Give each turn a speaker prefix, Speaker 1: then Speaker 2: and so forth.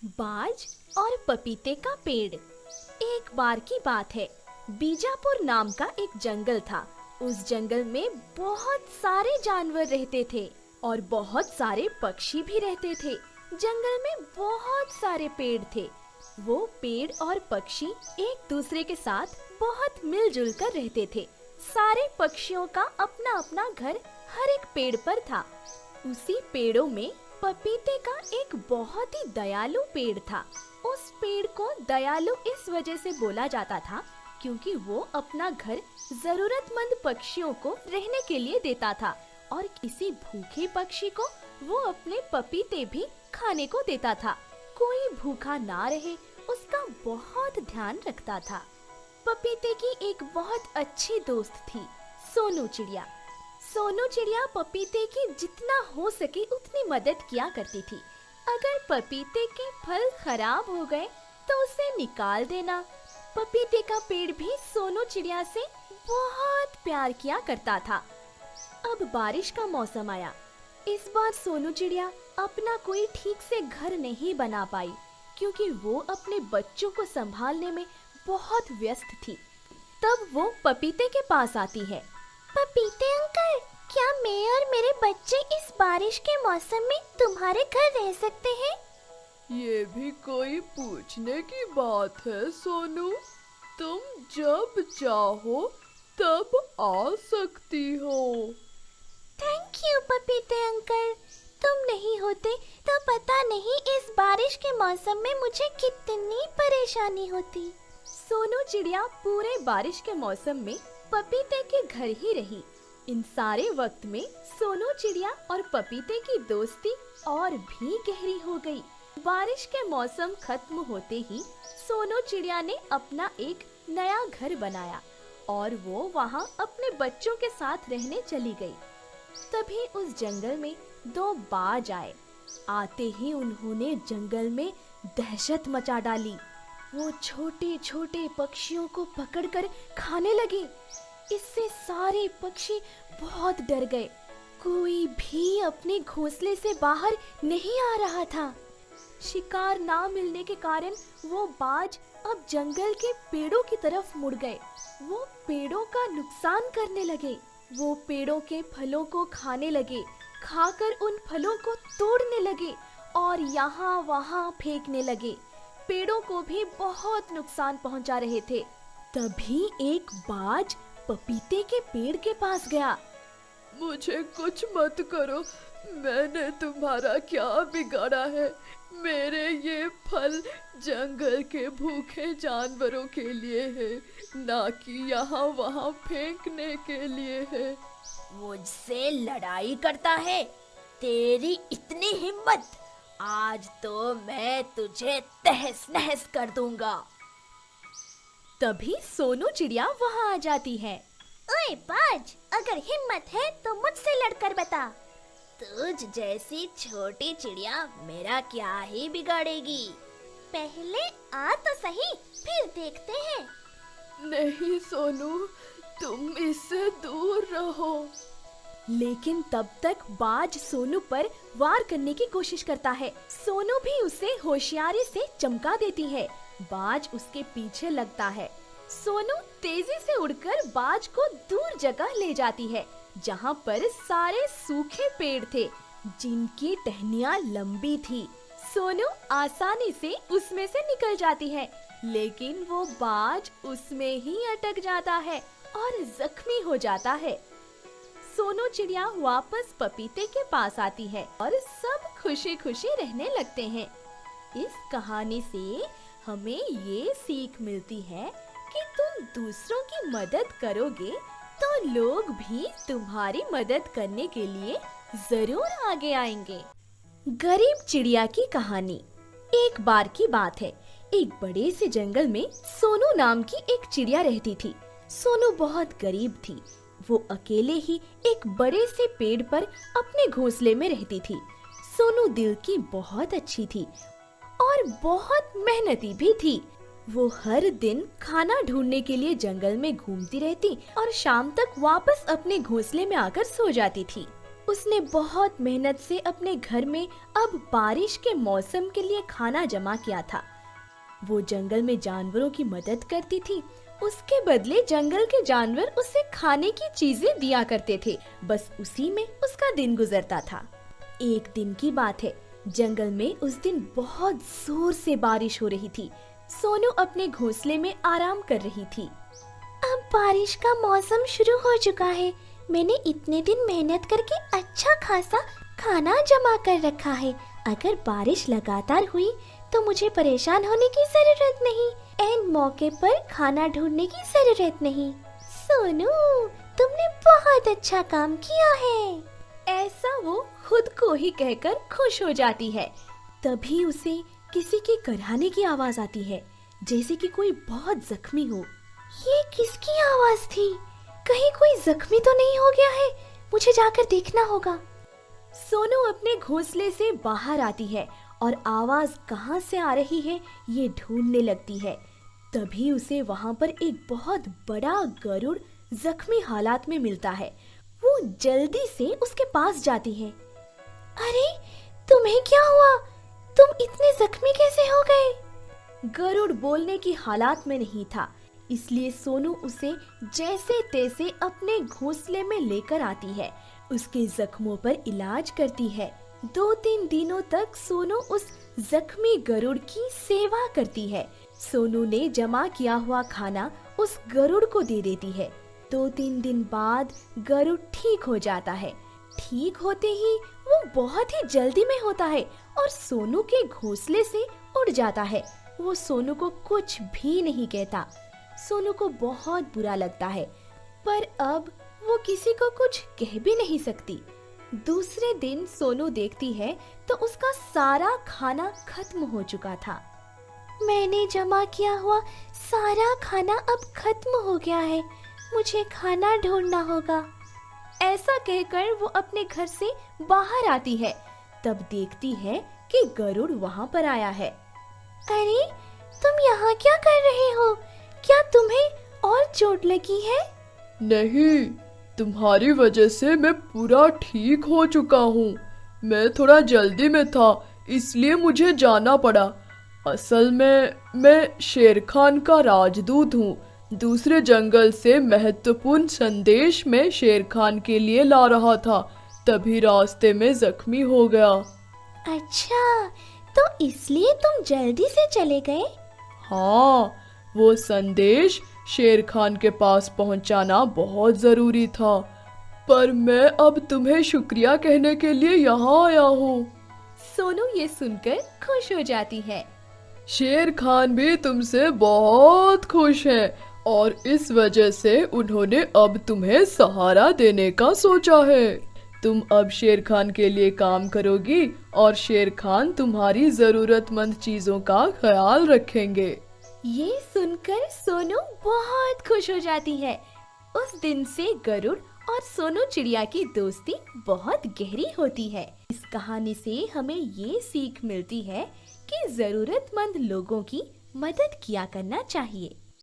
Speaker 1: बाज और पपीते का पेड़। एक बार की बात है, बीजापुर नाम का एक जंगल था। उस जंगल में बहुत सारे जानवर रहते थे और बहुत सारे पक्षी भी रहते थे। जंगल में बहुत सारे पेड़ थे। वो पेड़ और पक्षी एक दूसरे के साथ बहुत मिलजुल कर रहते थे। सारे पक्षियों का अपना अपना घर हर एक पेड़ पर था। उसी पेड़ों में पपीते का एक बहुत ही दयालु पेड़ था। उस पेड़ को दयालु इस वजह से बोला जाता था क्योंकि वो अपना घर जरूरतमंद पक्षियों को रहने के लिए देता था और किसी भूखे पक्षी को वो अपने पपीते भी खाने को देता था। कोई भूखा ना रहे उसका बहुत ध्यान रखता था। पपीते की एक बहुत अच्छी दोस्त थी, सोनू चिड़िया। सोनू चिड़िया पपीते की जितना हो सके उतनी मदद किया करती थी। अगर पपीते के फल खराब हो गए तो उसे निकाल देना। पपीते का पेड़ भी सोनू चिड़िया से बहुत प्यार किया करता था। अब बारिश का मौसम आया। इस बार सोनू चिड़िया अपना कोई ठीक से घर नहीं बना पाई क्योंकि वो अपने बच्चों को संभालने में बहुत व्यस्त थी। तब वो पपीते के पास आती है।
Speaker 2: पपीते अंकल, क्या मैं और मेरे बच्चे इस बारिश के मौसम में तुम्हारे घर रह सकते हैं?
Speaker 3: ये भी कोई पूछने की बात है सोनू। तुम जब चाहो तब आ सकती हो।
Speaker 2: थैंक यू पपीते अंकल। तुम नहीं होते तो पता नहीं इस बारिश के मौसम में मुझे कितनी परेशानी होती।
Speaker 1: सोनू चिड़िया पूरे बारिश के मौसम में पपीते के घर ही रही। इन सारे वक्त में सोनू चिड़िया और पपीते की दोस्ती और भी गहरी हो गई। बारिश के मौसम खत्म होते ही सोनू चिड़िया ने अपना एक नया घर बनाया और वो वहाँ अपने बच्चों के साथ रहने चली गई। तभी उस जंगल में दो बाज आए। आते ही उन्होंने जंगल में दहशत मचा डाली। वो छोटे छोटे पक्षियों को पकड़कर खाने लगे। इससे सारे पक्षी बहुत डर गए। कोई भी अपने घोंसले से बाहर नहीं आ रहा था। शिकार ना मिलने के कारण वो बाज अब जंगल के पेड़ों की तरफ मुड़ गए। वो पेड़ों का नुकसान करने लगे। वो पेड़ों के फलों को खाने लगे, खाकर उन फलों को तोड़ने लगे और यहाँ वहाँ फेंकने लगे। पेड़ों को भी बहुत नुकसान पहुंचा रहे थे। तभी एक बाज पपीते के पेड़ के पास गया।
Speaker 3: मुझे कुछ मत करो, मैंने तुम्हारा क्या बिगाड़ा है? मेरे ये फल जंगल के भूखे जानवरों के लिए है, ना कि यहाँ वहाँ फेंकने के लिए है।
Speaker 4: मुझसे लड़ाई करता है? तेरी इतनी हिम्मत! आज तो मैं तुझे तहस नहस कर दूंगा।
Speaker 1: तभी सोनू चिड़िया वहाँ आ जाती है।
Speaker 2: ओए बाज, अगर हिम्मत है तो मुझसे लड़कर बता।
Speaker 4: तुझ जैसी छोटी चिड़िया मेरा क्या ही बिगाड़ेगी।
Speaker 2: पहले आ तो सही, फिर देखते हैं।
Speaker 3: नहीं सोनू, तुम इससे दूर रहो।
Speaker 1: लेकिन तब तक बाज सोनू पर वार करने की कोशिश करता है। सोनू भी उसे होशियारी से चमका देती है। बाज उसके पीछे लगता है। सोनू तेजी से उड़कर बाज को दूर जगह ले जाती है जहाँ पर सारे सूखे पेड़ थे जिनकी टहनियाँ लंबी थी। सोनू आसानी से उसमें से निकल जाती है, लेकिन वो बाज उसमें ही अटक जाता है और जख्मी हो जाता है। सोनू चिड़िया वापस पपीते के पास आती है और सब खुशी खुशी रहने लगते हैं। इस कहानी से हमें ये सीख मिलती है कि तुम दूसरों की मदद करोगे तो लोग भी तुम्हारी मदद करने के लिए जरूर आगे आएंगे। गरीब चिड़िया की कहानी। एक बार की बात है, एक बड़े से जंगल में सोनू नाम की एक चिड़िया रहती थी। सोनू बहुत गरीब थी। वो अकेले ही एक बड़े से पेड़ पर अपने घोंसले में रहती थी। सोनू दिल की बहुत अच्छी थी और बहुत मेहनती भी थी। वो हर दिन खाना ढूंढने के लिए जंगल में घूमती रहती और शाम तक वापस अपने घोंसले में आकर सो जाती थी। उसने बहुत मेहनत से अपने घर में अब बारिश के मौसम के लिए खाना जमा किया था। वो जंगल में जानवरों की मदद करती थी, उसके बदले जंगल के जानवर उसे खाने की चीजें दिया करते थे। बस उसी में उसका दिन गुजरता था। एक दिन की बात है, जंगल में उस दिन बहुत जोर से बारिश हो रही थी। सोनू अपने घोंसले में आराम कर रही थी।
Speaker 2: अब बारिश का मौसम शुरू हो चुका है। मैंने इतने दिन मेहनत करके अच्छा खासा खाना जमा कर रखा है। अगर बारिश लगातार हुई तो मुझे परेशान होने की जरूरत नहीं। एन मौके पर खाना ढूंढने की जरूरत नहीं। सोनू, तुमने बहुत अच्छा काम किया है।
Speaker 1: ऐसा वो खुद को ही कहकर खुश हो जाती है। तभी उसे किसी के कराहने की आवाज आती है, जैसे कि कोई बहुत जख्मी हो।
Speaker 2: ये किसकी आवाज थी? कहीं कोई जख्मी तो नहीं हो गया है? मुझे जाकर देखना होगा।
Speaker 1: सोनू अपने घोंसले से बाहर आती है और आवाज कहाँ से आ रही है ये ढूंढने लगती है। तभी उसे वहाँ पर एक बहुत बड़ा गरुड़ जख्मी हालात में मिलता है। वो जल्दी से उसके पास जाती है।
Speaker 2: अरे, तुम्हें क्या हुआ? तुम इतने जख्मी कैसे हो गए?
Speaker 1: गरुड़ बोलने की हालात में नहीं था, इसलिए सोनू उसे जैसे तैसे अपने घोंसले में लेकर आती है। उसके जख्मों पर इलाज करती है। 2-3 दिनों तक सोनू उस जख्मी गरुड़ की सेवा करती है। सोनू ने जमा किया हुआ खाना उस गरुड़ को दे देती है। 2-3 दिन बाद गरुड़ ठीक हो जाता है। ठीक होते ही वो बहुत ही जल्दी में होता है और सोनू के घोंसले से उड़ जाता है। वो सोनू को कुछ भी नहीं कहता। सोनू को बहुत बुरा लगता है, पर अब वो किसी को कुछ कह भी नहीं सकती। दूसरे दिन सोनू देखती है तो उसका सारा खाना खत्म हो चुका था।
Speaker 2: मैंने जमा किया हुआ सारा खाना अब खत्म हो गया है। मुझे खाना ढूंढना होगा।
Speaker 1: ऐसा कहकर वो अपने घर से बाहर आती है। तब देखती है कि गरुड़ वहाँ पर आया है।
Speaker 2: अरे, तुम यहाँ क्या कर रहे हो? क्या तुम्हें और चोट लगी है?
Speaker 3: नहीं, तुम्हारी वजह से मैं पूरा ठीक हो चुका हूँ। मैं थोड़ा जल्दी में था, इसलिए मुझे जाना पड़ा। असल में मैं शेर खान का राजदूत हूँ। दूसरे जंगल से महत्वपूर्ण संदेश मैं शेर खान के लिए ला रहा था, तभी रास्ते में जख्मी हो गया।
Speaker 2: अच्छा, तो इसलिए तुम जल्दी से चले गए?
Speaker 3: हाँ, वो संदेश शेर खान के पास पहुंचाना बहुत जरूरी था, पर मैं अब तुम्हें शुक्रिया कहने के लिए यहाँ आया हूँ।
Speaker 1: सोनू ये सुनकर खुश हो जाती है।
Speaker 3: शेर खान भी तुमसे बहुत खुश है और इस वजह से उन्होंने अब तुम्हें सहारा देने का सोचा है। तुम अब शेर खान के लिए काम करोगी और शेर खान तुम्हारी जरूरतमंद चीजों का ख्याल रखेंगे।
Speaker 1: ये सुनकर सोनू बहुत खुश हो जाती है। उस दिन से गरुड़ और सोनू चिड़िया की दोस्ती बहुत गहरी होती है। इस कहानी से हमें ये सीख मिलती है कि जरूरतमंद लोगों की मदद किया करना चाहिए।